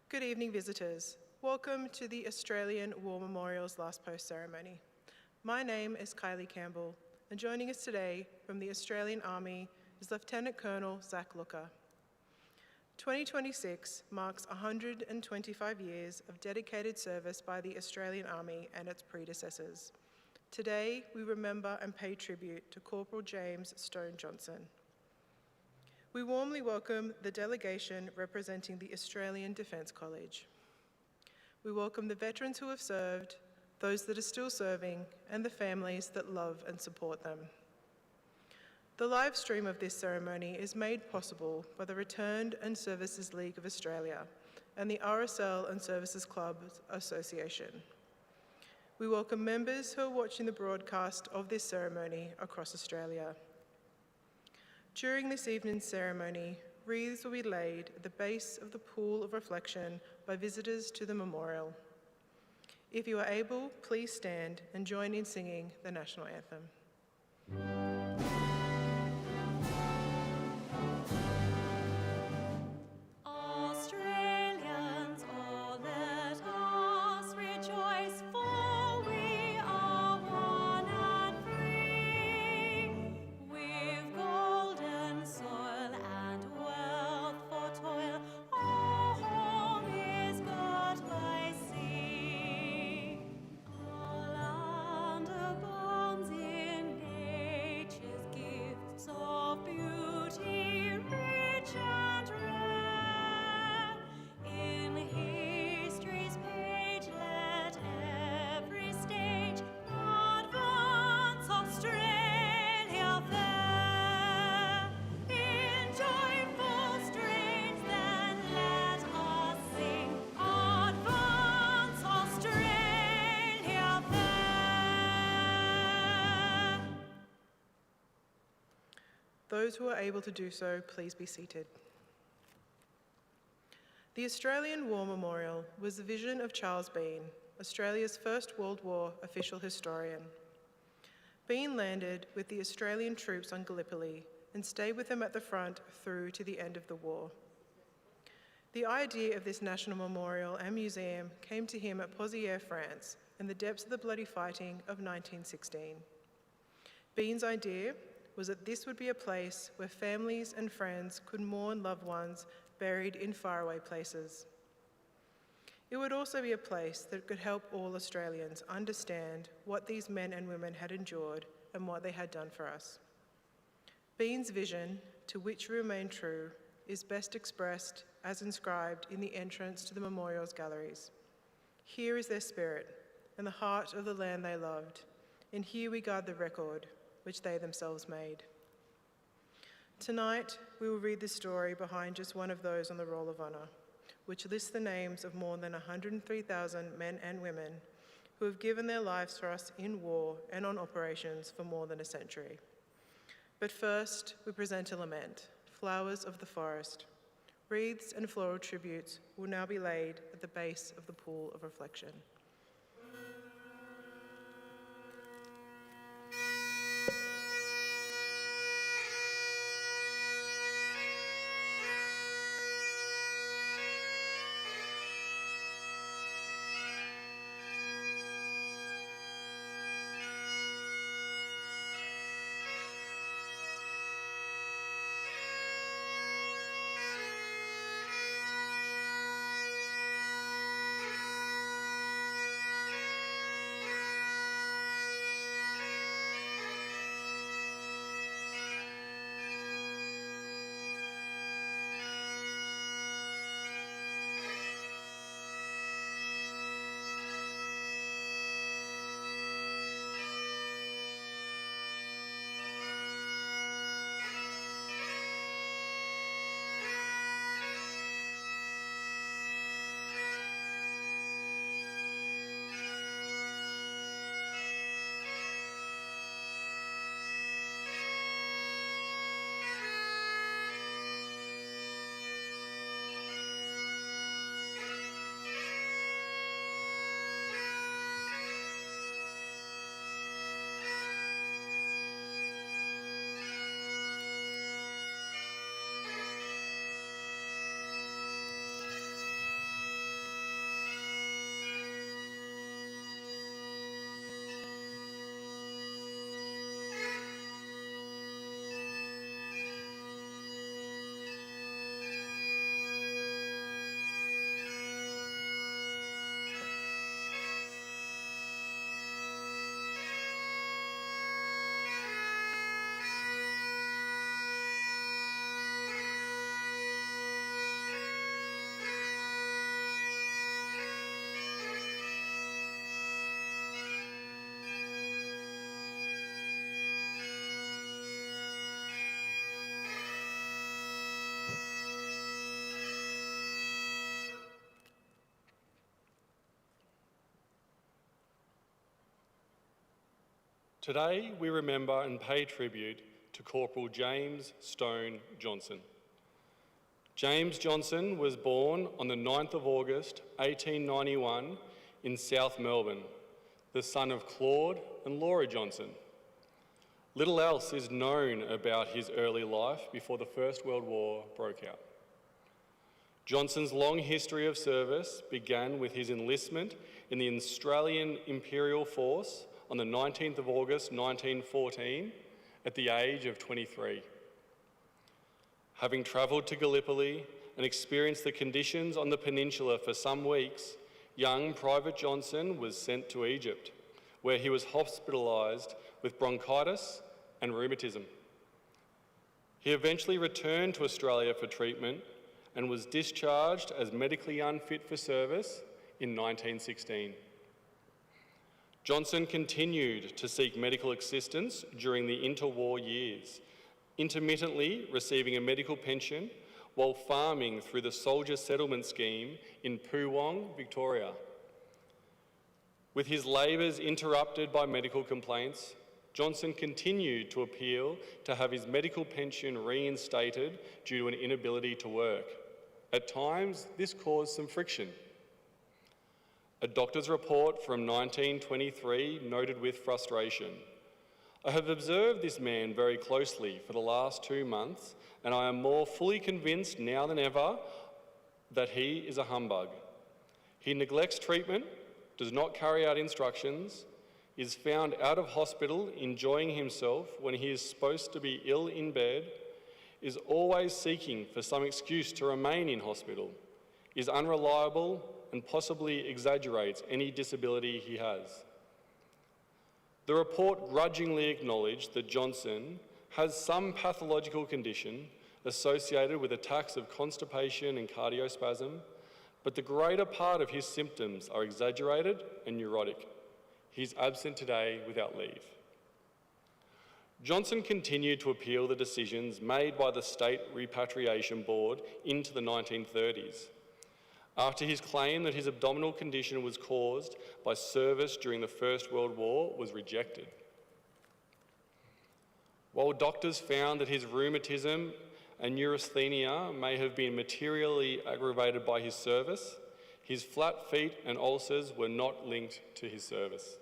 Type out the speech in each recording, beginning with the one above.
Good evening, visitors. Welcome to the Australian War Memorial's Last Post ceremony. My name is Kylie Campbell, and joining us today from the Australian Army is Lieutenant Colonel Zach Looker. 2026 marks 125 years of dedicated service by the Australian Army and its predecessors. Today, we remember and pay tribute to Corporal James Stone Johnson. We warmly welcome the delegation representing the Australian Defence College. We welcome the veterans who have served, those that are still serving, and the families that love and support them. The live stream of this ceremony is made possible by the Returned and Services League of Australia and the RSL and Services Clubs Association. We welcome members who are watching the broadcast of this ceremony across Australia. During this evening's ceremony, wreaths will be laid at the base of the pool of reflection by visitors to the memorial. If you are able, please stand and join in singing the national anthem. Those who are able to do so, please be seated. The Australian War Memorial was the vision of Charles Bean, Australia's First World War official historian. Bean landed with the Australian troops on Gallipoli and stayed with them at the front through to the end of the war. The idea of this national memorial and museum came to him at Pozières, France, in the depths of the bloody fighting of 1916. Bean's idea was that this would be a place where families and friends could mourn loved ones buried in faraway places. It would also be a place that could help all Australians understand what these men and women had endured and what they had done for us. Bean's vision, to which we remain true, is best expressed as inscribed in the entrance to the memorial's galleries. Here is their spirit and the heart of the land they loved, and here we guard the record which they themselves made. Tonight, we will read the story behind just one of those on the Roll of Honour, which lists the names of more than 103,000 men and women who have given their lives for us in war and on operations for more than a century. But first, we present a lament, Flowers of the Forest. Wreaths and floral tributes will now be laid at the base of the pool of reflection. Today, we remember and pay tribute to Corporal James Stone Johnson. James Johnson was born on the 9th of August 1891 in South Melbourne, the son of Claude and Laura Johnson. Little else is known about his early life before the First World War broke out. Johnson's long history of service began with his enlistment in the Australian Imperial Force on the 19th of August 1914 at the age of 23. Having travelled to Gallipoli and experienced the conditions on the peninsula for some weeks, young Private Johnson was sent to Egypt, where he was hospitalised with bronchitis and rheumatism. He eventually returned to Australia for treatment and was discharged as medically unfit for service in 1916. Johnson continued to seek medical assistance during the interwar years, intermittently receiving a medical pension while farming through the Soldier Settlement Scheme in Poowong, Victoria. With his labours interrupted by medical complaints, Johnson continued to appeal to have his medical pension reinstated due to an inability to work. At times, this caused some friction. A doctor's report from 1923 noted with frustration, "I have observed this man very closely for the last 2 months, and I am more fully convinced now than ever that he is a humbug. He neglects treatment, does not carry out instructions, is found out of hospital enjoying himself when he is supposed to be ill in bed, is always seeking for some excuse to remain in hospital, is unreliable and possibly exaggerates any disability he has." The report grudgingly acknowledged that Johnson has some pathological condition associated with attacks of constipation and cardiospasm, but the greater part of his symptoms are exaggerated and neurotic. He is absent today without leave. Johnson continued to appeal the decisions made by the State Repatriation Board into the 1930s, after his claim that his abdominal condition was caused by service during the First World War was rejected. While doctors found that his rheumatism and neurasthenia may have been materially aggravated by his service, his flat feet and ulcers were not linked to his service.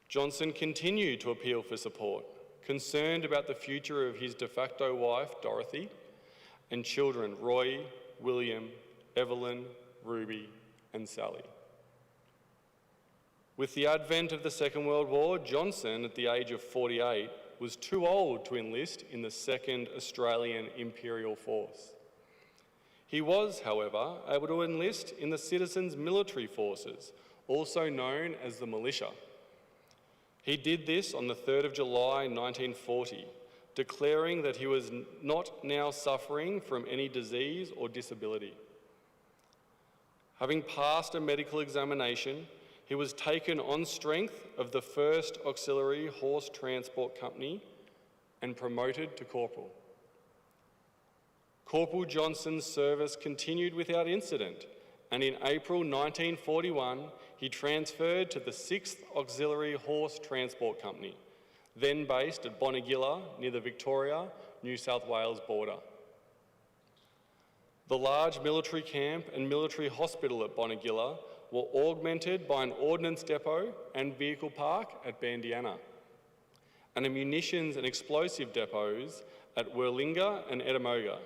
Johnson continued to appeal for support, concerned about the future of his de facto wife, Dorothy, and children, Roy, William, Evelyn, Ruby, and Sally. With the advent of the Second World War, Johnson, at the age of 48, was too old to enlist in the 2nd Australian Imperial Force. He was, however, able to enlist in the Citizens Military Forces, also known as the militia. He did this on the 3rd of July 1940, declaring that he was not now suffering from any disease or disability. Having passed a medical examination, he was taken on strength of the 1st Auxiliary Horse Transport Company and promoted to corporal. Corporal Johnson's service continued without incident, and in April 1941, he transferred to the 6th Auxiliary Horse Transport Company, then based at Bonegilla near the Victoria, New South Wales border. The large military camp and military hospital at Bonegilla were augmented by an ordnance depot and vehicle park at Bandiana, and a munitions and explosive depots at Werlinga and Edamoga.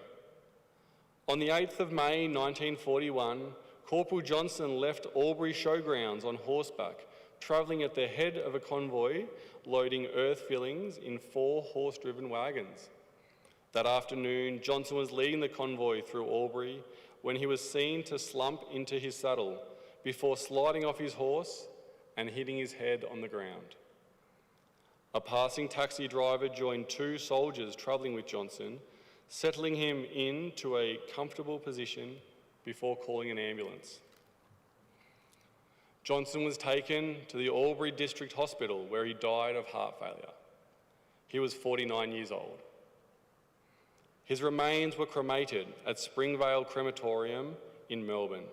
On the 8th of May 1941, Corporal Johnson left Albury Showgrounds on horseback, travelling at the head of a convoy loading earth fillings in 4 horse-driven wagons. That afternoon, Johnson was leading the convoy through Albury when he was seen to slump into his saddle before sliding off his horse and hitting his head on the ground. A passing taxi driver joined 2 soldiers travelling with Johnson, settling him into a comfortable position before calling an ambulance. Johnson was taken to the Albury District Hospital where he died of heart failure. He was 49 years old. His remains were cremated at Springvale Crematorium in Melbourne.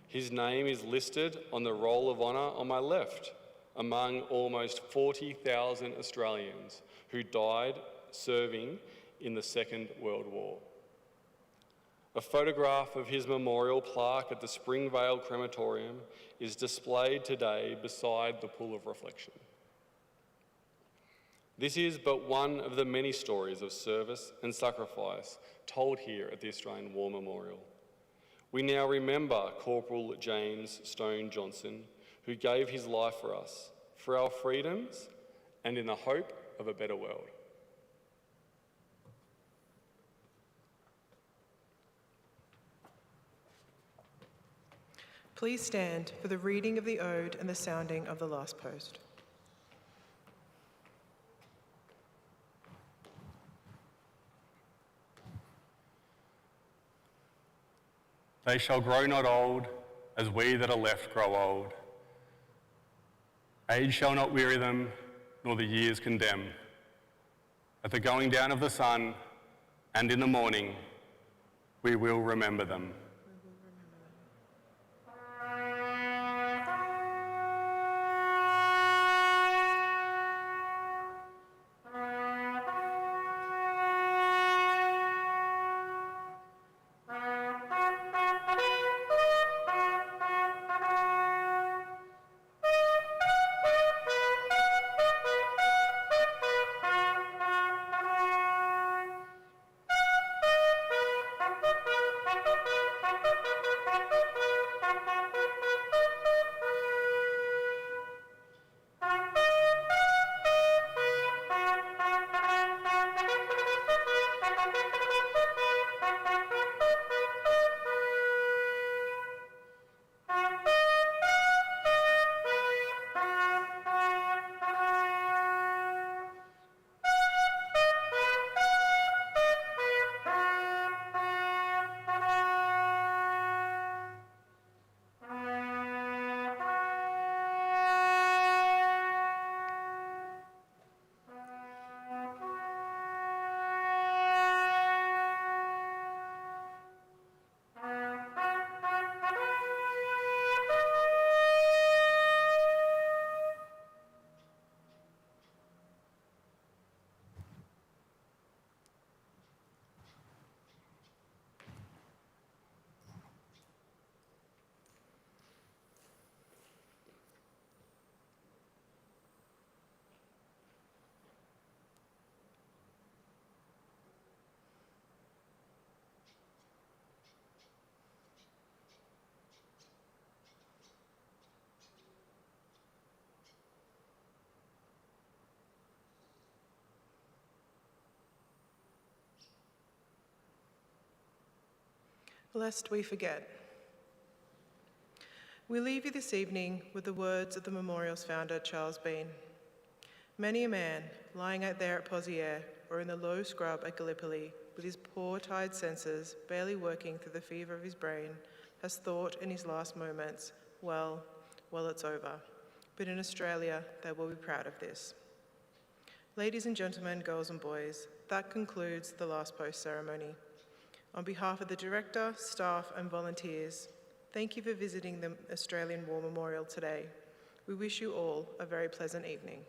His name is listed on the Roll of Honour on my left, among almost 40,000 Australians who died serving in the Second World War. A photograph of his memorial plaque at the Springvale Crematorium is displayed today beside the pool of reflection. This is but one of the many stories of service and sacrifice told here at the Australian War Memorial. We now remember Corporal James Stone Johnson, who gave his life for us, for our freedoms, and in the hope of a better world. Please stand for the reading of the ode and the sounding of the last post. They shall grow not old, as we that are left grow old. Age shall not weary them, nor the years condemn. At the going down of the sun, and in the morning, we will remember them. Lest we forget. We leave you this evening with the words of the memorial's founder, Charles Bean. Many a man, lying out there at Pozières or in the low scrub at Gallipoli, with his poor tired senses barely working through the fever of his brain, has thought in his last moments, well, it's over. But in Australia, they will be proud of this. Ladies and gentlemen, girls and boys, that concludes the last post ceremony. On behalf of the Director, staff and volunteers, thank you for visiting the Australian War Memorial today. We wish you all a very pleasant evening.